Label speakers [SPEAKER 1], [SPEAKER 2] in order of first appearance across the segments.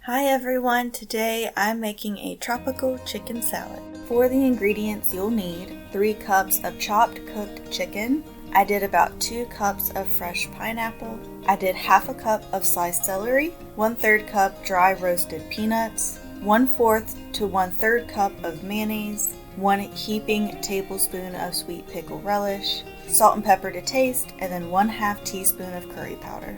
[SPEAKER 1] Hi everyone, today I'm making a tropical chicken salad. For the ingredients you'll need 3 cups of chopped cooked chicken. I did about 2 cups of fresh pineapple. I did half a cup of sliced celery, 1/3 cup dry roasted peanuts, 1/4 to 1/3 cup of mayonnaise, 1 heaping tablespoon of sweet pickle relish, salt and pepper to taste, and then 1/2 teaspoon of curry powder.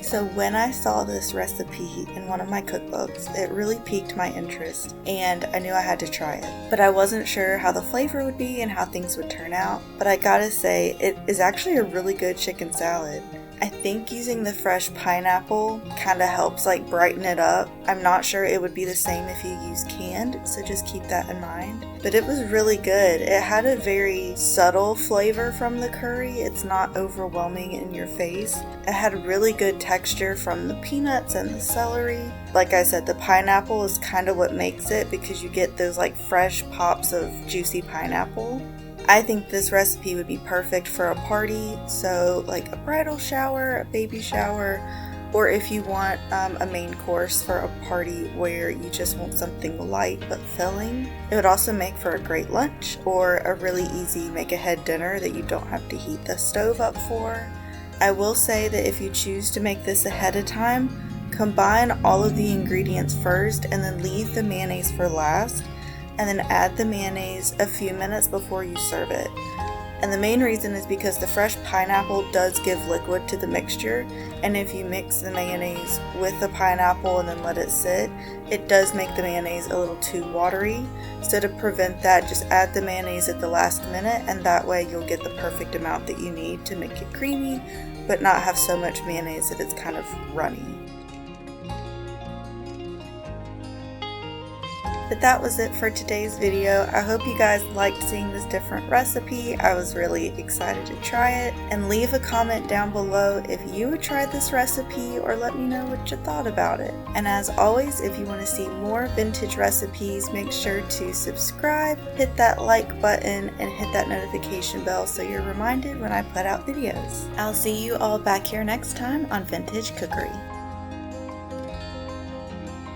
[SPEAKER 1] So when I saw this recipe in one of my cookbooks, it really piqued my interest and I knew I had to try it. But I wasn't sure how the flavor would be and how things would turn out. But I gotta say, it is actually a really good chicken salad. I think using the fresh pineapple kind of helps brighten it up. I'm not sure it would be the same if you use canned, so just keep that in mind. But it was really good. It had a very subtle flavor from the curry. It's not overwhelming in your face. It had really good texture from the peanuts and the celery. Like I said, the pineapple is kind of what makes it because you get those fresh pops of juicy pineapple. I think this recipe would be perfect for a party, so a bridal shower, a baby shower, or if you want a main course for a party where you just want something light but filling. It would also make for a great lunch or a really easy make-ahead dinner that you don't have to heat the stove up for. I will say that if you choose to make this ahead of time, combine all of the ingredients first and then leave the mayonnaise for last, and then add the mayonnaise a few minutes before you serve it. And the main reason is because the fresh pineapple does give liquid to the mixture, and if you mix the mayonnaise with the pineapple and then let it sit, it does make the mayonnaise a little too watery. So to prevent that, just add the mayonnaise at the last minute, and that way you'll get the perfect amount that you need to make it creamy, but not have so much mayonnaise that it's kind of runny. But that was it for today's video. I hope you guys liked seeing this different recipe. I was really excited to try it. And leave a comment down below if you would try this recipe or let me know what you thought about it. And as always, if you want to see more vintage recipes, make sure to subscribe, hit that like button, and hit that notification bell so you're reminded when I put out videos. I'll see you all back here next time on Vintage Cookery.